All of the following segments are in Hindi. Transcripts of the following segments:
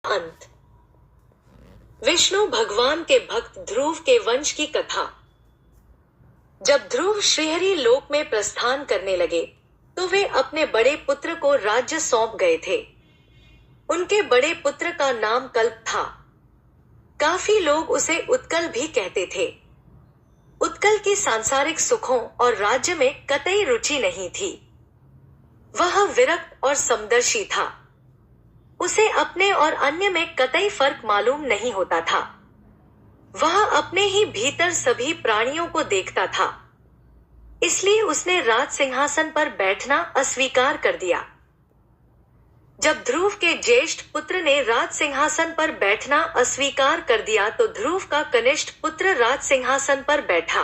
अंत। विष्णु भगवान के भक्त ध्रुव के वंश की कथा। जब ध्रुव श्रीहरि लोक में प्रस्थान करने लगे तो वे अपने बड़े पुत्र को राज्य सौंप गए थे। उनके बड़े पुत्र का नाम कल्प था। काफी लोग उसे उत्कल भी कहते थे। उत्कल की सांसारिक सुखों और राज्य में कतई रुचि नहीं थी। वह विरक्त और समदर्शी था। उसे अपने और अन्य में कतई फर्क मालूम नहीं होता था। वह अपने ही भीतर सभी प्राणियों को देखता था। इसलिए उसने राज सिंहासन पर बैठना अस्वीकार कर दिया। जब ध्रुव के ज्येष्ठ पुत्र ने राज सिंहासन पर बैठना अस्वीकार कर दिया तो ध्रुव का कनिष्ठ पुत्र राज सिंहासन पर बैठा।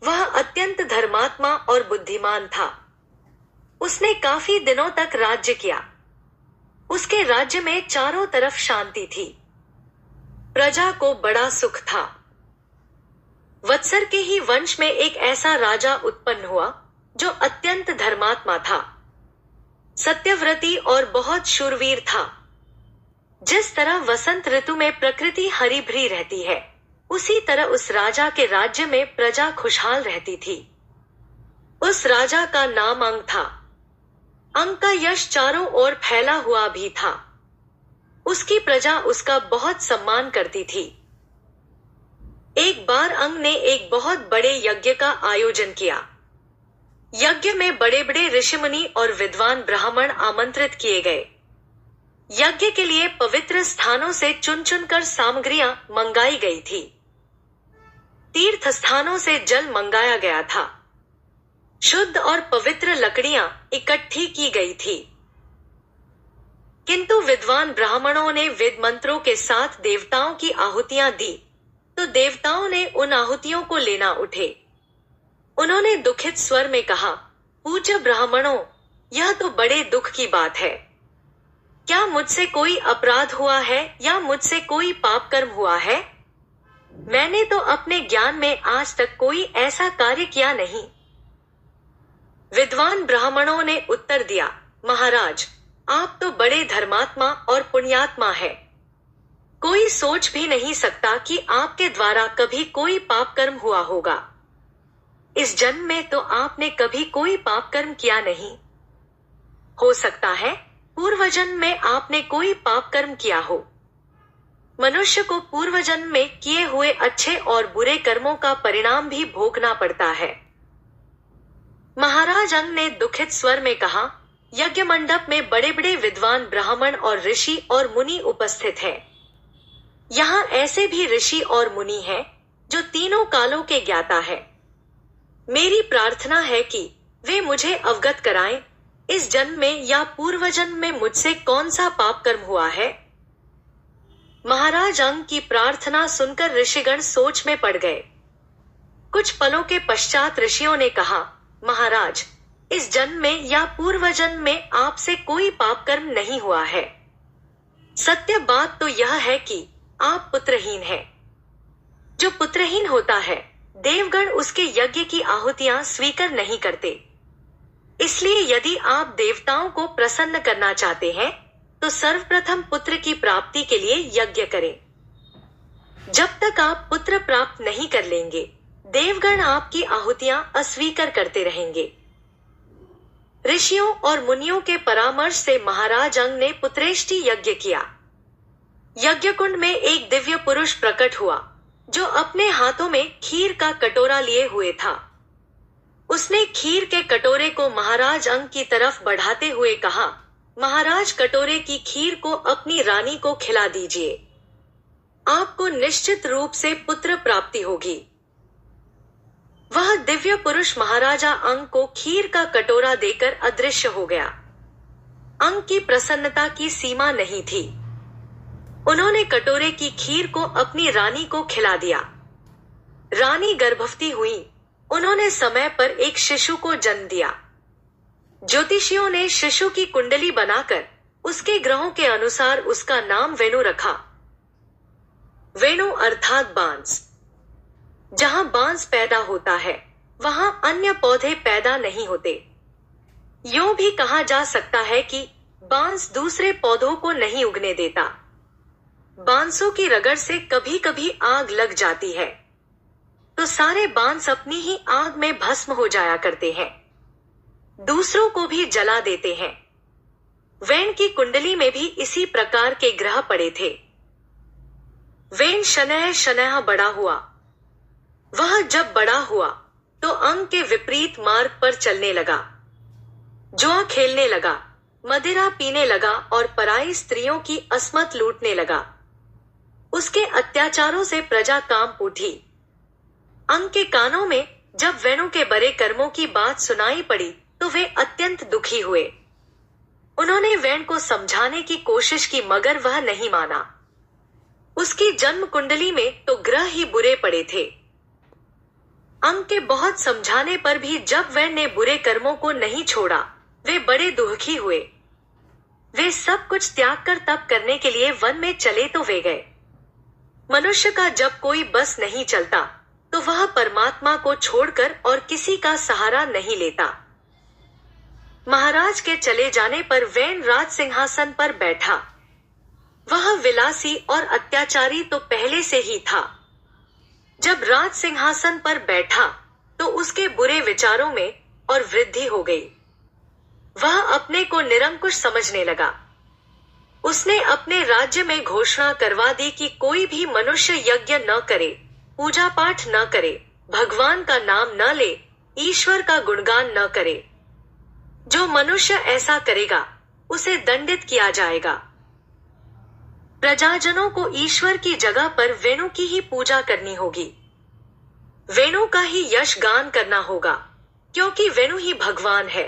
वह अत्यंत धर्मात्मा और बुद्धिमान था। उसने काफी दिनों तक राज्य किया। उसके राज्य में चारों तरफ शांति थी। प्रजा को बड़ा सुख था। वत्सर के ही वंश में एक ऐसा राजा उत्पन्न हुआ जो अत्यंत धर्मात्मा था, सत्यव्रती और बहुत शूरवीर था। जिस तरह वसंत ऋतु में प्रकृति हरी भरी रहती है, उसी तरह उस राजा के राज्य में प्रजा खुशहाल रहती थी। उस राजा का नाम अंग था। अंग का यश चारों ओर फैला हुआ भी था। उसकी प्रजा उसका बहुत सम्मान करती थी। एक बार अंग ने एक बहुत बड़े यज्ञ का आयोजन किया। यज्ञ में बड़े बड़े ऋषिमुनि और विद्वान ब्राह्मण आमंत्रित किए गए। यज्ञ के लिए पवित्र स्थानों से चुन चुनकर सामग्रियां मंगाई गई थी। तीर्थ स्थानों से जल मंगाया गया था। शुद्ध और पवित्र लकड़ियां इकट्ठी की गई थी। किंतु विद्वान ब्राह्मणों ने वेद मंत्रों के साथ देवताओं की आहुतियां दी तो देवताओं ने उन आहुतियों को लेना उठे। उन्होंने दुखित स्वर में कहा, पूज्य ब्राह्मणों, यह तो बड़े दुख की बात है। क्या मुझसे कोई अपराध हुआ है या मुझसे कोई पाप कर्म हुआ है? मैंने तो अपने ज्ञान में आज तक कोई ऐसा कार्य किया नहीं। विद्वान ब्राह्मणों ने उत्तर दिया, महाराज, आप तो बड़े धर्मात्मा और पुण्यात्मा है। कोई सोच भी नहीं सकता कि आपके द्वारा कभी कोई पाप कर्म हुआ होगा। इस जन्म में तो आपने कभी कोई पाप कर्म किया नहीं। हो सकता है पूर्व जन्म में आपने कोई पाप कर्म किया हो। मनुष्य को पूर्व जन्म में किए हुए अच्छे और बुरे कर्मों का परिणाम भी भोगना पड़ता है। महाराज अंग ने दुखित स्वर में कहा, यज्ञ मंडप में बड़े बड़े विद्वान ब्राह्मण और ऋषि और मुनि उपस्थित हैं। यहाँ ऐसे भी ऋषि और मुनि हैं जो तीनों कालों के ज्ञाता है। मेरी प्रार्थना है कि वे मुझे अवगत कराएं, इस जन्म में या पूर्व जन्म में मुझसे कौन सा पाप कर्म हुआ है। महाराज अंग की प्रार्थना सुनकर ऋषिगण सोच में पड़ गए। कुछ पलों के पश्चात ऋषियों ने कहा, महाराज, इस जन्म में या पूर्व जन्म में आपसे कोई पाप कर्म नहीं हुआ है। सत्य बात तो यह है कि आप पुत्रहीन हैं। जो पुत्रहीन होता है, देवगण उसके यज्ञ की आहुतियां स्वीकार नहीं करते। इसलिए यदि आप देवताओं को प्रसन्न करना चाहते हैं तो सर्वप्रथम पुत्र की प्राप्ति के लिए यज्ञ करें। जब तक आप पुत्र प्राप्त नहीं कर लेंगे, देवगण आपकी आहुतियां अस्वीकार करते रहेंगे। ऋषियों और मुनियों के परामर्श से महाराज अंग ने पुत्रेष्टि यज्ञ किया। यज्ञ कुंड में एक दिव्य पुरुष प्रकट हुआ जो अपने हाथों में खीर का कटोरा लिए हुए था। उसने खीर के कटोरे को महाराज अंग की तरफ बढ़ाते हुए कहा, महाराज, कटोरे की खीर को अपनी रानी को खिला दीजिए। आपको निश्चित रूप से पुत्र प्राप्ति होगी। वह दिव्य पुरुष महाराजा अंग को खीर का कटोरा देकर अदृश्य हो गया। अंग की प्रसन्नता की सीमा नहीं थी। उन्होंने कटोरे की खीर को अपनी रानी को खिला दिया। रानी गर्भवती हुई। उन्होंने समय पर एक शिशु को जन्म दिया। ज्योतिषियों ने शिशु की कुंडली बनाकर उसके ग्रहों के अनुसार उसका नाम वेणु रखा। वेणु अर्थात बांस। जहां बांस पैदा होता है वहां अन्य पौधे पैदा नहीं होते। यूं भी कहा जा सकता है कि बांस दूसरे पौधों को नहीं उगने देता। बांसों की रगड़ से कभी कभी आग लग जाती है, तो सारे बांस अपनी ही आग में भस्म हो जाया करते हैं, दूसरों को भी जला देते हैं। वेन की कुंडली में भी इसी प्रकार के ग्रह पड़े थे। वेन शनैः शनैः बड़ा हुआ। वह जब बड़ा हुआ तो अंग के विपरीत मार्ग पर चलने लगा, जुआ खेलने लगा, मदिरा पीने लगा और पराई स्त्रियों की अस्मत लूटने लगा। उसके अत्याचारों से प्रजा कांप उठी। अंग के कानों में जब वेणु के बड़े कर्मों की बात सुनाई पड़ी तो वे अत्यंत दुखी हुए। उन्होंने वेण को समझाने की कोशिश की, मगर वह नहीं माना। उसकी जन्म कुंडली में तो ग्रह ही बुरे पड़े थे। अंग के बहुत समझाने पर भी जब वेण ने बुरे कर्मों को नहीं छोड़ा, वे बड़े दुखी हुए। वे सब कुछ त्याग कर तप करने के लिए वन में चले तो वे गए। मनुष्य का जब कोई बस नहीं चलता तो वह परमात्मा को छोड़कर और किसी का सहारा नहीं लेता। महाराज के चले जाने पर वेन राज सिंहासन पर बैठा। वह विलासी और अत्याचारी तो पहले से ही था। जब राज सिंहासन पर बैठा तो उसके बुरे विचारों में और वृद्धि हो गई। वह अपने को निरंकुश समझने लगा। उसने अपने राज्य में घोषणा करवा दी कि कोई भी मनुष्य यज्ञ न करे, पूजा पाठ न करे, भगवान का नाम न ले, ईश्वर का गुणगान न करे। जो मनुष्य ऐसा करेगा उसे दंडित किया जाएगा। प्रजाजनों को ईश्वर की जगह पर वेणु की ही पूजा करनी होगी। वेणु का ही यश गान करना होगा, क्योंकि वेणु ही भगवान है।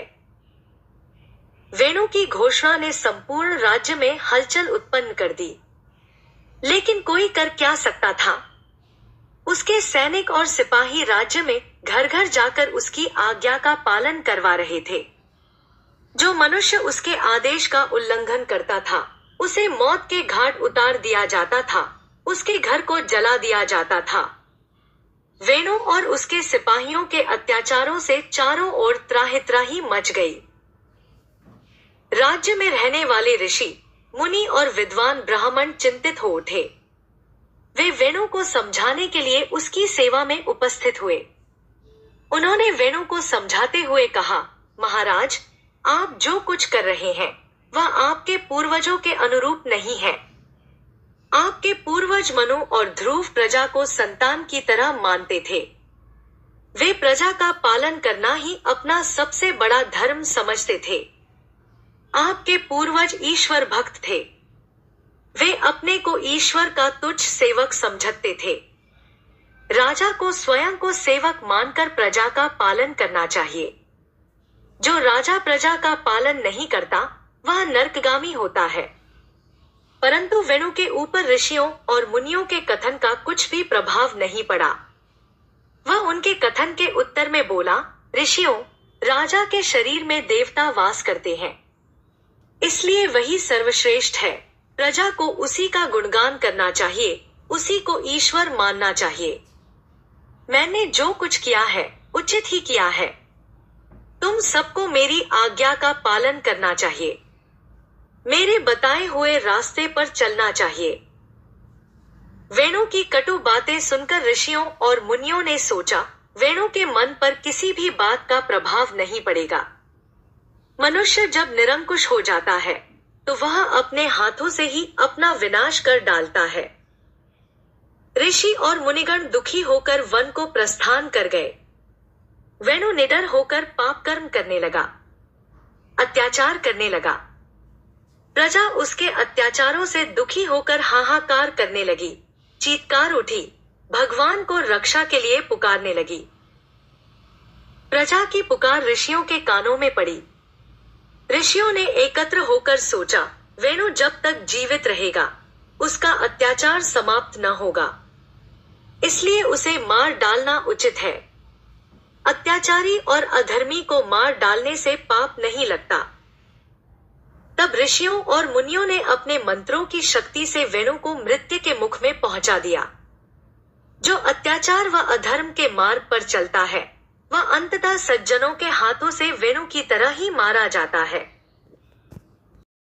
वेणु की घोषणा ने संपूर्ण राज्य में हलचल उत्पन्न कर दी। लेकिन कोई कर क्या सकता था? उसके सैनिक और सिपाही राज्य में घर घर जाकर उसकी आज्ञा का पालन करवा रहे थे। जो मनुष्य उसके आदेश का उल्लंघन करता था उसे मौत के घाट उतार दिया जाता था, उसके घर को जला दिया जाता था। वेणु और उसके सिपाहियों के अत्याचारों से चारों ओर त्राहि मच गई। राज्य में रहने वाले ऋषि, मुनि और विद्वान ब्राह्मण चिंतित हो उठे। वे वेणु को समझाने के लिए उसकी सेवा में उपस्थित हुए। उन्होंने वेणु को समझाते हुए कहा, महाराज, आप जो कुछ कर रहे हैं वह आपके पूर्वजों के अनुरूप नहीं है। आपके पूर्वज मनु और ध्रुव प्रजा को संतान की तरह मानते थे। वे प्रजा का पालन करना ही अपना सबसे बड़ा धर्म समझते थे। आपके पूर्वज ईश्वर भक्त थे। वे अपने को ईश्वर का तुच्छ सेवक समझते थे। राजा को स्वयं को सेवक मानकर प्रजा का पालन करना चाहिए। जो राजा प्रजा का पालन नहीं करता वह नरकगामी होता है। परंतु वेणु के ऊपर ऋषियों और मुनियों के कथन का कुछ भी प्रभाव नहीं पड़ा। वह उनके कथन के उत्तर में बोला, ऋषियों, राजा के शरीर में देवता वास करते हैं, इसलिए वही सर्वश्रेष्ठ है। प्रजा को उसी का गुणगान करना चाहिए, उसी को ईश्वर मानना चाहिए। मैंने जो कुछ किया है उचित ही किया है। तुम सबको मेरी आज्ञा का पालन करना चाहिए। मेरे बताए हुए रास्ते पर चलना चाहिए। वेणु की कटु बातें सुनकर ऋषियों और मुनियों ने सोचा, वेणु के मन पर किसी भी बात का प्रभाव नहीं पड़ेगा। मनुष्य जब निरंकुश हो जाता है तो वह अपने हाथों से ही अपना विनाश कर डालता है। ऋषि और मुनिगण दुखी होकर वन को प्रस्थान कर गए। वेणु निडर होकर पाप कर्म करने लगा, अत्याचार करने लगा। प्रजा उसके अत्याचारों से दुखी होकर हाहाकार करने लगी, चीत्कार उठी, भगवान को रक्षा के लिए पुकारने लगी। प्रजा की पुकार ऋषियों के कानों में पड़ी। ऋषियों ने एकत्र होकर सोचा, वेणु जब तक जीवित रहेगा उसका अत्याचार समाप्त न होगा, इसलिए उसे मार डालना उचित है। अत्याचारी और अधर्मी को मार डालने से पाप नहीं लगता। तब ऋषियों और मुनियों ने अपने मंत्रों की शक्ति से वेणु को मृत्यु के मुख में पहुंचा दिया। जो अत्याचार व अधर्म के मार्ग पर चलता है वह अंततः सज्जनों के हाथों से वेणु की तरह ही मारा जाता है।